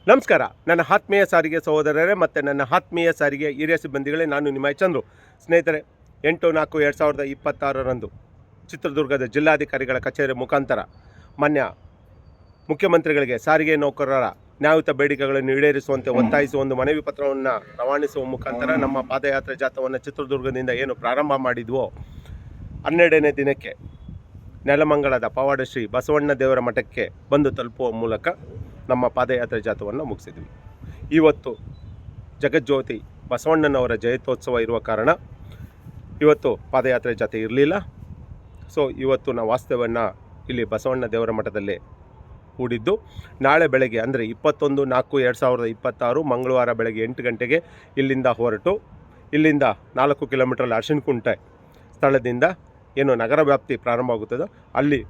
ನಮಸ್ಕಾರ. ನನ್ನ ಆತ್ಮೀಯ ಸಾರಿಗೆ ಸಹೋದರರೇ ಮತ್ತು ನನ್ನ ಆತ್ಮೀಯ ಸಾರಿಗೆ ಹಿರಿಯ ಸಿಬ್ಬಂದಿಗಳೇ, ನಾನು ನಿಮ್ಮ ಚಂದ್ರು. ಸ್ನೇಹಿತರೆ, 8/4/2026 ಚಿತ್ರದುರ್ಗದ ಜಿಲ್ಲಾಧಿಕಾರಿಗಳ ಕಚೇರಿ ಮುಖಾಂತರ ಮಾನ್ಯ ಮುಖ್ಯಮಂತ್ರಿಗಳಿಗೆ ಸಾರಿಗೆ ನೌಕರರ ನ್ಯಾಯಯುತ ಬೇಡಿಕೆಗಳನ್ನು ಈಡೇರಿಸುವಂತೆ ಒತ್ತಾಯಿಸುವ ಒಂದು ಮನವಿ ಪತ್ರವನ್ನು ರವಾನಿಸುವ ಮುಖಾಂತರ ನಮ್ಮ ಪಾದಯಾತ್ರೆ ಜಾಥಾವನ್ನು ಚಿತ್ರದುರ್ಗದಿಂದ ಏನು ಪ್ರಾರಂಭ ಮಾಡಿದ್ವೋ 12ನೇ ದಿನಕ್ಕೆ ನೆಲಮಂಗಲದ ಪವಾಡ ಶ್ರೀ ಬಸವಣ್ಣ ದೇವರ ಮಠಕ್ಕೆ ಬಂದು ತಲುಪುವ ಮೂಲಕ ನಮ್ಮ ಪಾದಯಾತ್ರೆ ಜಾಥಾವನ್ನು ಮುಗಿಸಿದ್ವಿ. ಇವತ್ತು ಜಗಜ್ಯೋತಿ ಬಸವಣ್ಣನವರ ಜಯಂತ್ಯೋತ್ಸವ ಇರುವ ಕಾರಣ ಇವತ್ತು ಪಾದಯಾತ್ರೆ ಜಾಥೆ ಇರಲಿಲ್ಲ. ಸೊ ಇವತ್ತು ನಾವು ವಾಸ್ತವ್ಯವನ್ನು ಇಲ್ಲಿ ಬಸವಣ್ಣ ದೇವರ ಮಠದಲ್ಲೇ ಹೂಡಿದ್ದು, ನಾಳೆ ಬೆಳಗ್ಗೆ ಅಂದರೆ 21/4/2026 ಮಂಗಳವಾರ ಬೆಳಗ್ಗೆ 8 ಗಂಟೆಗೆ ಇಲ್ಲಿಂದ ಹೊರಟು, ಇಲ್ಲಿಂದ 4 ಕಿಲೋಮೀಟರ್ ಅರಶಿನಕುಂಟೆ ಸ್ಥಳದಿಂದ ಏನು ನಗರ ವ್ಯಾಪ್ತಿ ಪ್ರಾರಂಭ ಆಗುತ್ತದೋ ಅಲ್ಲಿ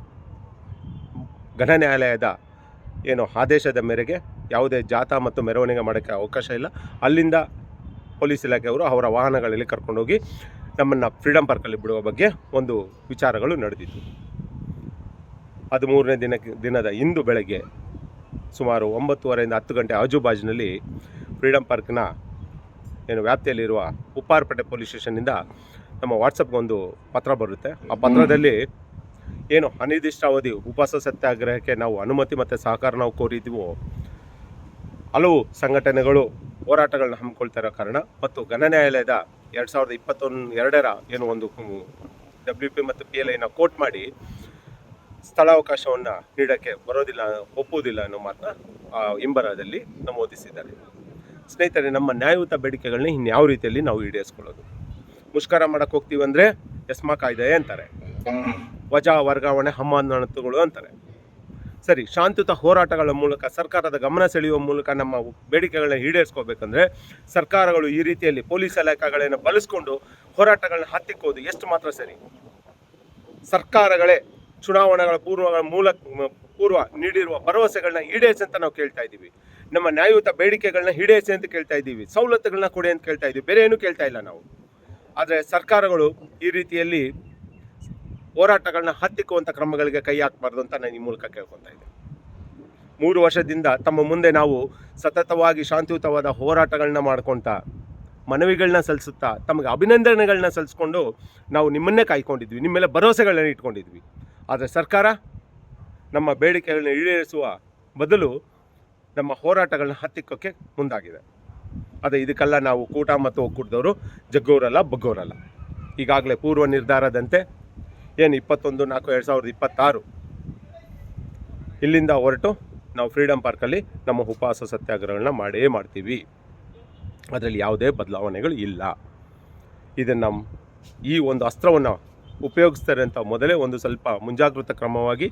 ಘನ ನ್ಯಾಯಾಲಯದ ಏನು ಆದೇಶದ ಮೇರೆಗೆ ಯಾವುದೇ ಜಾಥಾ ಮತ್ತು ಮೆರವಣಿಗೆ ಮಾಡೋಕ್ಕೆ ಅವಕಾಶ ಇಲ್ಲ. ಅಲ್ಲಿಂದ ಪೊಲೀಸ್ ಇಲಾಖೆಯವರು ಅವರ ವಾಹನಗಳಲ್ಲಿ ಕರ್ಕೊಂಡೋಗಿ ನಮ್ಮನ್ನು ಫ್ರೀಡಮ್ ಪಾರ್ಕಲ್ಲಿ ಬಿಡುವ ಬಗ್ಗೆ ಒಂದು ವಿಚಾರಗಳು ನಡೆದಿತ್ತು. 13ನೇ ದಿನದ ಇಂದು ಬೆಳಗ್ಗೆ ಸುಮಾರು 9:30 10 ಗಂಟೆ ಆಜುಬಾಜಿನಲ್ಲಿ ಫ್ರೀಡಮ್ ಪಾರ್ಕ್ನ ಏನು ವ್ಯಾಪ್ತಿಯಲ್ಲಿರುವ ಉಪ್ಪಾರಪೇಟೆ ಪೊಲೀಸ್ ಸ್ಟೇಷನ್ನಿಂದ ನಮ್ಮ ವಾಟ್ಸಪ್ಗೆ ಒಂದು ಪತ್ರ ಬರುತ್ತೆ. ಆ ಪತ್ರದಲ್ಲಿ ಏನು ಅನಿರ್ದಿಷ್ಟಾವಧಿ ಉಪವಾಸ ಸತ್ಯಾಗ್ರಹಕ್ಕೆ ನಾವು ಅನುಮತಿ ಮತ್ತು ಸಹಕಾರ ನಾವು ಕೋರಿದ್ದೀವೋ, ಹಲವು ಸಂಘಟನೆಗಳು ಹೋರಾಟಗಳನ್ನ ಹಮ್ಮಿಕೊಳ್ತಾ ಇರೋ ಕಾರಣ ಮತ್ತು ಘನ ನ್ಯಾಯಾಲಯದ 2022 ಏನು ಒಂದು WP ಮತ್ತು PLIನ ಕೋಟ್ ಮಾಡಿ ಸ್ಥಳಾವಕಾಶವನ್ನು ನೀಡೋಕ್ಕೆ ಒಪ್ಪುವುದಿಲ್ಲ ಅನ್ನೋ ಮಾತನ್ನ ಹಿಂಬರಹದಲ್ಲಿ ನಮೂದಿಸಿದ್ದಾರೆ. ಸ್ನೇಹಿತರೆ, ನಮ್ಮ ನ್ಯಾಯಯುತ ಬೇಡಿಕೆಗಳನ್ನ ಇನ್ಯಾವ ರೀತಿಯಲ್ಲಿ ನಾವು ಈಡೇರಿಸ್ಕೊಳ್ಳೋದು? ಮುಷ್ಕರ ಮಾಡೋಕ್ಕೆ ಹೋಗ್ತೀವಿ ಅಂದರೆ ಎಸ್ಮಾ ಕಾಯ್ದೆ ಅಂತಾರೆ, ವಜಾ ವರ್ಗಾವಣೆ ಅಮಾನತುಗಳು ಅಂತಾರೆ. ಸರಿ, ಶಾಂತಿಯುತ ಹೋರಾಟಗಳ ಮೂಲಕ ಸರ್ಕಾರದ ಗಮನ ಸೆಳೆಯುವ ಮೂಲಕ ನಮ್ಮ ಬೇಡಿಕೆಗಳನ್ನ ಈಡೇರಿಸ್ಕೋಬೇಕಂದ್ರೆ ಸರ್ಕಾರಗಳು ಈ ರೀತಿಯಲ್ಲಿ ಪೊಲೀಸ್ ಇಲಾಖೆಗಳನ್ನು ಬಳಸ್ಕೊಂಡು ಹೋರಾಟಗಳನ್ನ ಹತ್ತಿಕ್ಕೋದು ಎಷ್ಟು ಮಾತ್ರ ಸರಿ? ಸರ್ಕಾರಗಳೇ ಚುನಾವಣೆಗಳ ಪೂರ್ವ ನೀಡಿರುವ ಭರವಸೆಗಳನ್ನ ಈಡೇರಿಸಿ ಅಂತ ನಾವು ಕೇಳ್ತಾ ಇದ್ದೀವಿ. ನಮ್ಮ ನ್ಯಾಯಯುತ ಬೇಡಿಕೆಗಳನ್ನ ಈಡೇರಿಸಿ ಅಂತ ಕೇಳ್ತಾ ಇದ್ದೀವಿ, ಸವಲತ್ತುಗಳನ್ನ ಕೊಡಿ ಅಂತ ಕೇಳ್ತಾ ಇದ್ದೀವಿ, ಬೇರೆ ಏನೂ ಕೇಳ್ತಾ ಇಲ್ಲ ನಾವು. ಆದರೆ ಸರ್ಕಾರಗಳು ಈ ರೀತಿಯಲ್ಲಿ ಹೋರಾಟಗಳನ್ನ ಹತ್ತಿಕ್ಕುವಂಥ ಕ್ರಮಗಳಿಗೆ ಕೈ ಹಾಕಬಾರ್ದು ಅಂತ ನಾನು ಈ ಮೂಲಕ ಕೇಳ್ಕೊತಾ ಇದ್ದೆ. 3 ವರ್ಷದಿಂದ ತಮ್ಮ ಮುಂದೆ ನಾವು ಸತತವಾಗಿ ಶಾಂತಿಯುತವಾದ ಹೋರಾಟಗಳನ್ನ ಮಾಡ್ಕೊತಾ, ಮನವಿಗಳನ್ನ ಸಲ್ಲಿಸುತ್ತಾ, ತಮಗೆ ಅಭಿನಂದನೆಗಳನ್ನ ಸಲ್ಲಿಸ್ಕೊಂಡು ನಾವು ನಿಮ್ಮನ್ನೇ ಕಾಯ್ಕೊಂಡಿದ್ವಿ, ನಿಮ್ಮ ಮೇಲೆ ಭರವಸೆಗಳನ್ನ ಇಟ್ಕೊಂಡಿದ್ವಿ. ಆದರೆ ಸರ್ಕಾರ ನಮ್ಮ ಬೇಡಿಕೆಗಳನ್ನ ಈಡೇರಿಸುವ ಬದಲು ನಮ್ಮ ಹೋರಾಟಗಳನ್ನ ಹತ್ತಿಕ್ಕೋಕ್ಕೆ ಮುಂದಾಗಿದೆ. ಅದೇ ಇದಕ್ಕೆಲ್ಲ ನಾವು ಕೂಟ ಮತ್ತು ಒಕ್ಕೂಟದವರು ಜಗ್ಗೋರಲ್ಲ ಬಗ್ಗೋರಲ್ಲ. ಈಗಾಗಲೇ ಪೂರ್ವ ನಿರ್ಧಾರದಂತೆ ಏನು 21/4/2026 ಇಲ್ಲಿಂದ ಹೊರಟು ನಾವು ಫ್ರೀಡಮ್ ಪಾರ್ಕಲ್ಲಿ ನಮ್ಮ ಉಪವಾಸ ಸತ್ಯಾಗ್ರಹಗಳನ್ನ ಮಾಡ್ತೀವಿ. ಅದರಲ್ಲಿ ಯಾವುದೇ ಬದಲಾವಣೆಗಳು ಇಲ್ಲ. ಇದನ್ನು ಈ ಒಂದು ಅಸ್ತ್ರವನ್ನು ಉಪಯೋಗಿಸ್ತಾರೆ ಅಂತ ಮೊದಲೇ ಒಂದು ಸ್ವಲ್ಪ ಮುಂಜಾಗೃತ ಕ್ರಮವಾಗಿ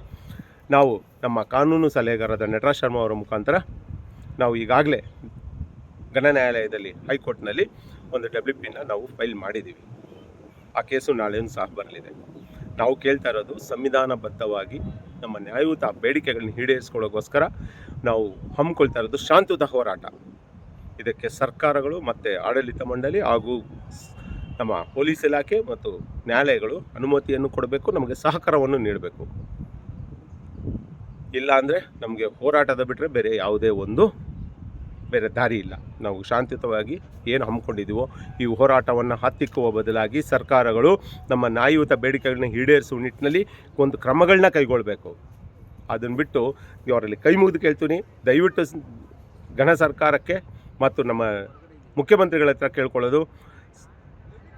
ನಾವು ನಮ್ಮ ಕಾನೂನು ಸಲಹೆಗಾರರಾದ ನಟರಾಜ್ ಶರ್ಮಾ ಅವರ ಮುಖಾಂತರ ನಾವು ಈಗಾಗಲೇ ಘನ ನ್ಯಾಯಾಲಯದಲ್ಲಿ ಹೈಕೋರ್ಟ್ನಲ್ಲಿ ಒಂದು WPನ ನಾವು ಫೈಲ್ ಮಾಡಿದ್ದೀವಿ. ಆ ಕೇಸು ನಾಳೆಯೂ ಸಹ ಬರಲಿದೆ. ನಾವು ಕೇಳ್ತಾ ಇರೋದು ಸಂವಿಧಾನಬದ್ಧವಾಗಿ ನಮ್ಮ ನ್ಯಾಯಯುತ ಬೇಡಿಕೆಗಳನ್ನ ಈಡೇರಿಸ್ಕೊಳ್ಳೋಕ್ಕೋಸ್ಕರ ನಾವು ಹಮ್ಮಿಕೊಳ್ತಾ ಇರೋದು ಶಾಂತಿಯುತ ಹೋರಾಟ. ಇದಕ್ಕೆ ಸರ್ಕಾರಗಳು ಮತ್ತು ಆಡಳಿತ ಮಂಡಳಿ ಹಾಗೂ ನಮ್ಮ ಪೊಲೀಸ್ ಇಲಾಖೆ ಮತ್ತು ನ್ಯಾಯಾಲಯಗಳು ಅನುಮತಿಯನ್ನು ಕೊಡಬೇಕು, ನಮಗೆ ಸಹಕಾರವನ್ನು ನೀಡಬೇಕು. ಇಲ್ಲ ಅಂದರೆ ನಮಗೆ ಹೋರಾಟದ ಬಿಟ್ಟರೆ ಬೇರೆ ಯಾವುದೇ ಬೇರೆ ದಾರಿ ಇಲ್ಲ. ನಾವು ಶಾಂತಿಯುತವಾಗಿ ಏನು ಹಮ್ಮಿಕೊಂಡಿದ್ದೀವೋ ಈ ಹೋರಾಟವನ್ನು ಹತ್ತಿಕ್ಕುವ ಬದಲಾಗಿ ಸರ್ಕಾರಗಳು ನಮ್ಮ ನ್ಯಾಯಯುತ ಬೇಡಿಕೆಗಳನ್ನ ಈಡೇರಿಸುವ ನಿಟ್ಟಿನಲ್ಲಿ ಒಂದು ಕ್ರಮಗಳನ್ನ ಕೈಗೊಳ್ಳಬೇಕು. ಅದನ್ನು ಬಿಟ್ಟು ಅವರಲ್ಲಿ ಕೈ ಮುಗಿದು ಕೇಳ್ತೀನಿ, ದಯವಿಟ್ಟು ಘನ ಸರ್ಕಾರಕ್ಕೆ ಮತ್ತು ನಮ್ಮ ಮುಖ್ಯಮಂತ್ರಿಗಳ ಹತ್ರ ಕೇಳ್ಕೊಳ್ಳೋದು,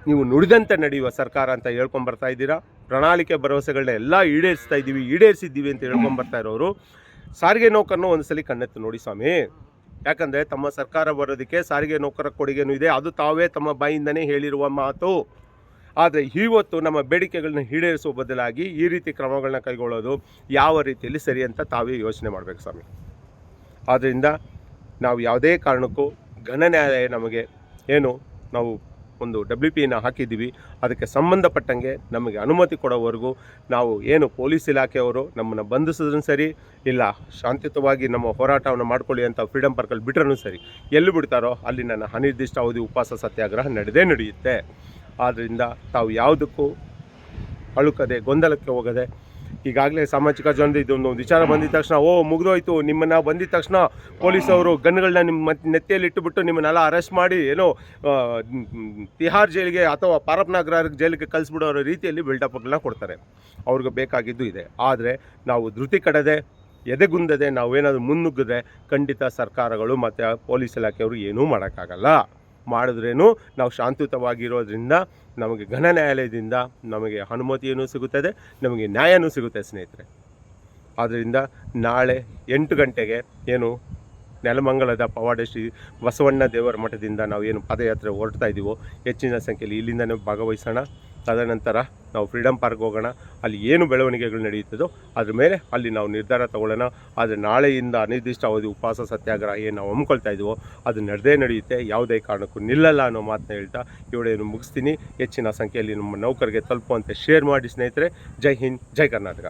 ನೀವು ನುಡಿದಂತೆ ನಡೆಯುವ ಸರ್ಕಾರ ಅಂತ ಹೇಳ್ಕೊಂಬರ್ತಾ ಇದ್ದೀರಾ. ಪ್ರಣಾಳಿಕೆ ಭರವಸೆಗಳನ್ನ ಎಲ್ಲ ಈಡೇರಿಸಿದ್ದೀವಿ ಅಂತ ಹೇಳ್ಕೊಂಬರ್ತಾ ಇರೋರು ಸಾರಿಗೆ ನೌಕರನ್ನು ಒಂದು ಸಲ ಕಣ್ಣೆತ್ತು ನೋಡಿ ಸ್ವಾಮಿ. ಯಾಕಂದರೆ ತಮ್ಮ ಸರ್ಕಾರ ಬರೋದಕ್ಕೆ ಸಾರಿಗೆ ನೌಕರ ಕೊಡುಗೆನೂ ಇದೆ, ಅದು ತಾವೇ ತಮ್ಮ ಬಾಯಿಂದನೇ ಹೇಳಿರುವ ಮಾತು. ಆದರೆ ಇವತ್ತು ನಮ್ಮ ಬೇಡಿಕೆಗಳನ್ನ ಈಡೇರಿಸುವ ಬದಲಾಗಿ ಈ ರೀತಿ ಕ್ರಮಗಳನ್ನ ಕೈಗೊಳ್ಳೋದು ಯಾವ ರೀತಿಯಲ್ಲಿ ಸರಿ ಅಂತ ತಾವೇ ಯೋಚನೆ ಮಾಡಬೇಕು ಸ್ವಾಮಿ. ಆದ್ದರಿಂದ ನಾವು ಯಾವುದೇ ಕಾರಣಕ್ಕೂ ಘನ ನ್ಯಾಯಾಲಯ ನಮಗೆ ಏನು ನಾವು ಒಂದು WPನ ಹಾಕಿದ್ದೀವಿ, ಅದಕ್ಕೆ ಸಂಬಂಧಪಟ್ಟಂಗೆ ನಮಗೆ ಅನುಮತಿ ಕೊಡೋವರೆಗೂ ನಾವು ಏನು ಪೊಲೀಸ್ ಇಲಾಖೆಯವರು ನಮ್ಮನ್ನು ಬಂಧಿಸಿದ್ರೂ ಸರಿ, ಇಲ್ಲ ಶಾಂತಿಯುತವಾಗಿ ನಮ್ಮ ಹೋರಾಟವನ್ನು ಮಾಡ್ಕೊಳ್ಳಿ ಅಂತ ಫ್ರೀಡಮ್ ಪಾರ್ಕಲ್ಲಿ ಬಿಟ್ಟರೂ ಸರಿ, ಎಲ್ಲಿ ಬಿಡ್ತಾರೋ ಅಲ್ಲಿ ನನ್ನ ಅನಿರ್ದಿಷ್ಟಾವಧಿ ಉಪವಾಸ ಸತ್ಯಾಗ್ರಹ ನಡೆಯುತ್ತೆ. ಆದ್ದರಿಂದ ತಾವು ಯಾವುದಕ್ಕೂ ಅಳುಕದೆ ಗೊಂದಲಕ್ಕೆ ಹೋಗದೆ ಈಗಾಗಲೇ ಸಾಮಾಜಿಕ ಜಾಲದಲ್ಲಿ ಇದೊಂದು ವಿಚಾರ ಬಂದಿದ ತಕ್ಷಣ ಮುಗಿದೋಯ್ತು, ನಿಮ್ಮನ್ನು ಬಂದಿದ ತಕ್ಷಣ ಪೊಲೀಸವರು ಗನ್ಗಳನ್ನ ನಿಮ್ಮ ನೆತ್ತಿಯಲ್ಲಿ ಇಟ್ಟುಬಿಟ್ಟು ನಿಮ್ಮನ್ನೆಲ್ಲ ಅರೆಸ್ಟ್ ಮಾಡಿ ಏನೋ ತಿಹಾರ್ ಜೈಲಿಗೆ ಅಥವಾ ಪಾರಪ್ನಗರ ಜೈಲಿಗೆ ಕಳಿಸ್ಬಿಡೋ ರೀತಿಯಲ್ಲಿ ಬಿಲ್ಡಪ್ಗಳನ್ನ ಕೊಡ್ತಾರೆ. ಅವ್ರಿಗೆ ಬೇಕಾಗಿದ್ದು ಇದೆ. ಆದರೆ ನಾವು ಧೃತಿ ಕಡದೆ ಎದೆಗುಂದದೆ ನಾವೇನಾದರೂ ಮುನ್ನುಗ್ಗಿದ್ರೆ ಖಂಡಿತ ಸರ್ಕಾರಗಳು ಮತ್ತು ಪೊಲೀಸ್ ಇಲಾಖೆಯವರು ಏನೂ ಮಾಡೋಕ್ಕಾಗಲ್ಲ. ಮಾಡಿದ್ರೇನು ನಾವು ಶಾಂತಿಯುತವಾಗಿರೋದ್ರಿಂದ ನಮಗೆ ಘನ ನ್ಯಾಯಾಲಯದಿಂದ ನಮಗೆ ಅನುಮತಿಯೂ ಸಿಗುತ್ತದೆ, ನಮಗೆ ನ್ಯಾಯನೂ ಸಿಗುತ್ತೆ ಸ್ನೇಹಿತರೆ. ಆದ್ದರಿಂದ ನಾಳೆ 8 ಗಂಟೆಗೆ ಏನು ನೆಲಮಂಗಲದ ಪವಾಡ ಶ್ರೀ ಬಸವಣ್ಣ ದೇವರ ಮಠದಿಂದ ನಾವು ಏನು ಪಾದಯಾತ್ರೆ ಹೊರಡ್ತಾ ಇದ್ದೀವೋ ಹೆಚ್ಚಿನ ಸಂಖ್ಯೆಯಲ್ಲಿ ಇಲ್ಲಿಂದನೇ ಭಾಗವಹಿಸೋಣ. ತದನಂತರ ನಾವು ಫ್ರೀಡಮ್ ಪಾರ್ಕ್ ಹೋಗೋಣ. ಅಲ್ಲಿ ಏನು ಬೆಳವಣಿಗೆಗಳು ನಡೆಯುತ್ತದೋ ಅದ್ರ ಮೇಲೆ ಅಲ್ಲಿ ನಾವು ನಿರ್ಧಾರ ತಗೊಳ್ಳೋಣ. ಆದರೆ ನಾಳೆಯಿಂದ ಅನಿರ್ದಿಷ್ಟಾವಧಿ ಉಪವಾಸ ಸತ್ಯಾಗ್ರಹ ಏನು ನಾವು ಹಮ್ಮಿಕೊಳ್ತಾ ಇದ್ದೀವೋ ಅದು ನಡೆಯುತ್ತೆ, ಯಾವುದೇ ಕಾರಣಕ್ಕೂ ನಿಲ್ಲಲ್ಲ ಅನ್ನೋ ಮಾತನ್ನ ಹೇಳ್ತಾ ಇವಳೇನು ಮುಗಿಸ್ತೀನಿ. ಹೆಚ್ಚಿನ ಸಂಖ್ಯೆಯಲ್ಲಿ ನಮ್ಮ ನೌಕರಿಗೆ ತಲುಪುವಂತೆ ಶೇರ್ ಮಾಡಿ ಸ್ನೇಹಿತರೆ. ಜೈ ಹಿಂದ್, ಜೈ ಕರ್ನಾಟಕ.